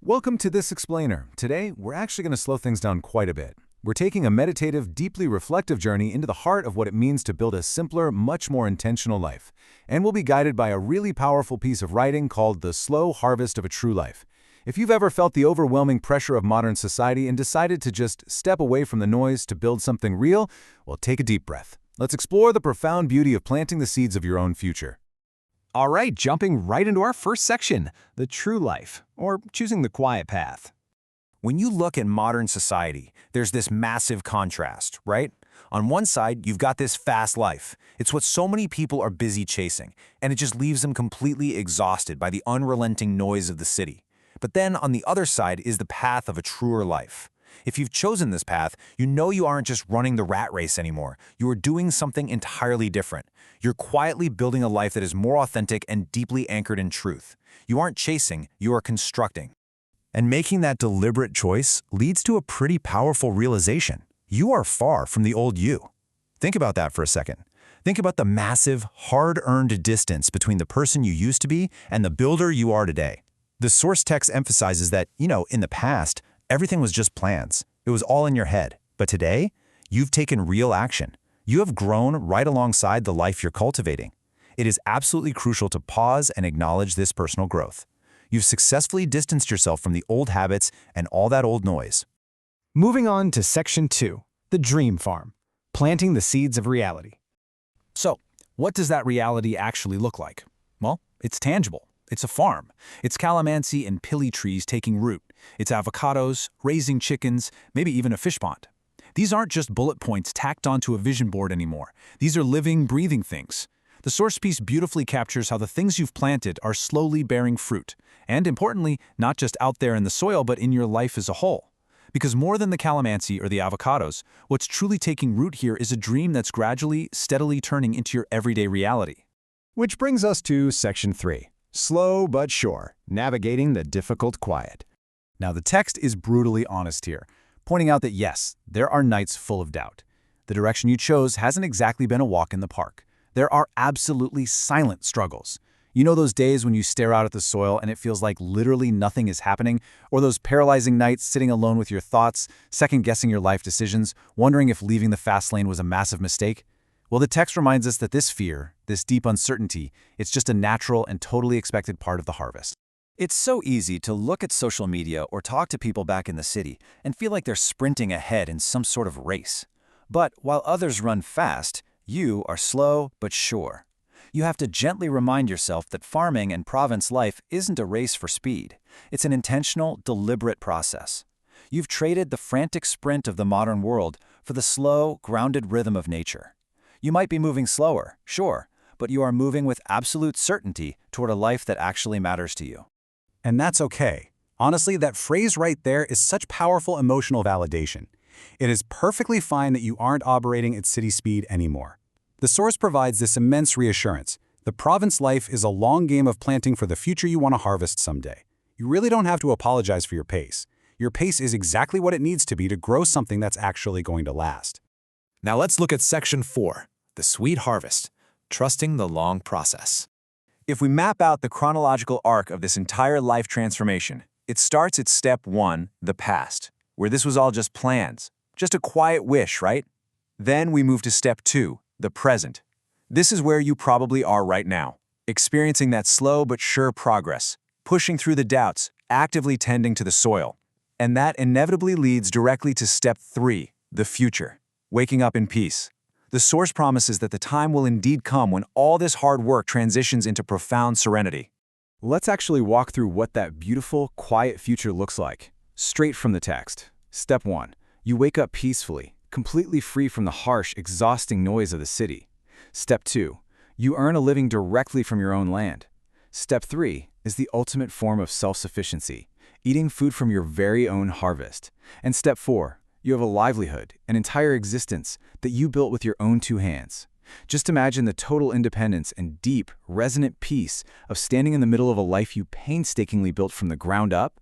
Welcome to This Explainer. Today, we're actually going to slow things down quite a bit. We're taking a meditative, deeply reflective journey into the heart of what it means to build a simpler, much more intentional life. And we'll be guided by a really powerful piece of writing called The Slow Harvest of a True Life. If you've ever felt the overwhelming pressure of modern society and decided to just step away from the noise to build something real, well, take a deep breath. Let's explore the profound beauty of planting the seeds of your own future. All right, jumping right into our first section, the true life, or choosing the quiet path. When you look at modern society, there's this massive contrast, right? On one side, you've got this fast life. It's what so many people are busy chasing, and it just leaves them completely exhausted by the unrelenting noise of the city. But then on the other side is the path of a truer life. If you've chosen this path, you know you aren't just running the rat race anymore. You are doing something entirely different. You're quietly building a life that is more authentic and deeply anchored in truth. You aren't chasing, you are constructing. And making that deliberate choice leads to a pretty powerful realization. You are far from the old you. Think about that for a second. Think about the massive, hard-earned distance between the person you used to be and the builder you are today. The source text emphasizes that, in the past, everything was just plans. It was all in your head. But today, you've taken real action. You have grown right alongside the life you're cultivating. It is absolutely crucial to pause and acknowledge this personal growth. You've successfully distanced yourself from the old habits and all that old noise. Moving on to Section 2, the Dream Farm, planting the seeds of reality. So, what does that reality actually look like? Well, it's tangible. It's a farm. It's calamansi and pili trees taking root. It's avocados, raising chickens, maybe even a fish pond. These aren't just bullet points tacked onto a vision board anymore. These are living, breathing things. The source piece beautifully captures how the things you've planted are slowly bearing fruit. And importantly, not just out there in the soil, but in your life as a whole. Because more than the calamansi or the avocados, what's truly taking root here is a dream that's gradually, steadily turning into your everyday reality. Which brings us to Section 3, slow but sure, navigating the difficult quiet. Now, the text is brutally honest here, pointing out that yes, there are nights full of doubt. The direction you chose hasn't exactly been a walk in the park. There are absolutely silent struggles. You know those days when you stare out at the soil and it feels like literally nothing is happening? Or those paralyzing nights sitting alone with your thoughts, second-guessing your life decisions, wondering if leaving the fast lane was a massive mistake? Well, the text reminds us that this fear, this deep uncertainty, it's just a natural and totally expected part of the harvest. It's so easy to look at social media or talk to people back in the city and feel like they're sprinting ahead in some sort of race. But while others run fast, you are slow but sure. You have to gently remind yourself that farming and province life isn't a race for speed. It's an intentional, deliberate process. You've traded the frantic sprint of the modern world for the slow, grounded rhythm of nature. You might be moving slower, sure, but you are moving with absolute certainty toward a life that actually matters to you. And that's okay. Honestly, that phrase right there is such powerful emotional validation. It is perfectly fine that you aren't operating at city speed anymore. The source provides this immense reassurance. The province life is a long game of planting for the future you want to harvest someday. You really don't have to apologize for your pace. Your pace is exactly what it needs to be to grow something that's actually going to last. Now let's look at Section 4, the sweet harvest, trusting the long process. If we map out the chronological arc of this entire life transformation, it starts at step 1, the past, where this was all just plans, just a quiet wish, right? Then we move to step 2, the present. This is where you probably are right now, experiencing that slow but sure progress, pushing through the doubts, actively tending to the soil. And that inevitably leads directly to step 3, the future, waking up in peace. The source promises that the time will indeed come when all this hard work transitions into profound serenity. Let's actually walk through what that beautiful, quiet future looks like, straight from the text. Step 1. You wake up peacefully, completely free from the harsh, exhausting noise of the city. Step 2. You earn a living directly from your own land. Step 3 is the ultimate form of self-sufficiency, eating food from your very own harvest. And Step 4. You have a livelihood, an entire existence that you built with your own 2 hands. Just imagine the total independence and deep, resonant peace of standing in the middle of a life you painstakingly built from the ground up.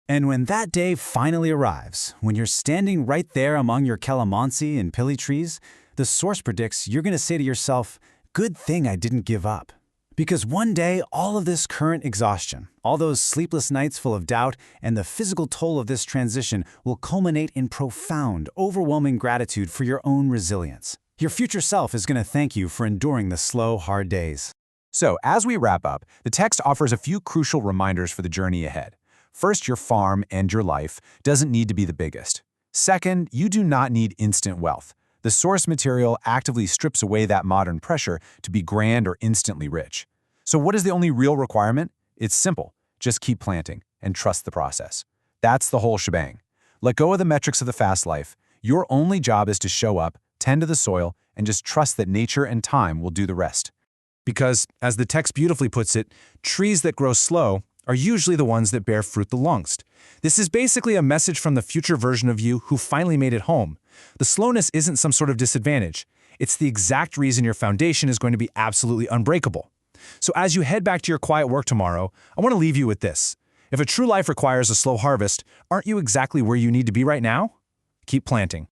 And when that day finally arrives, when you're standing right there among your calamansi and pili trees, the source predicts you're going to say to yourself, "Good thing I didn't give up." Because one day, all of this current exhaustion, all those sleepless nights full of doubt, and the physical toll of this transition will culminate in profound, overwhelming gratitude for your own resilience. Your future self is going to thank you for enduring the slow, hard days. So, as we wrap up, the text offers a few crucial reminders for the journey ahead. First, your farm and your life doesn't need to be the biggest. Second, you do not need instant wealth. The source material actively strips away that modern pressure to be grand or instantly rich. So what is the only real requirement? It's simple. Just keep planting and trust the process. That's the whole shebang. Let go of the metrics of the fast life. Your only job is to show up, tend to the soil, and just trust that nature and time will do the rest. Because, as the text beautifully puts it, trees that grow slow are usually the ones that bear fruit the longest. This is basically a message from the future version of you who finally made it home. The slowness isn't some sort of disadvantage. It's the exact reason your foundation is going to be absolutely unbreakable. So as you head back to your quiet work tomorrow, I want to leave you with this. If a true life requires a slow harvest, aren't you exactly where you need to be right now? Keep planting,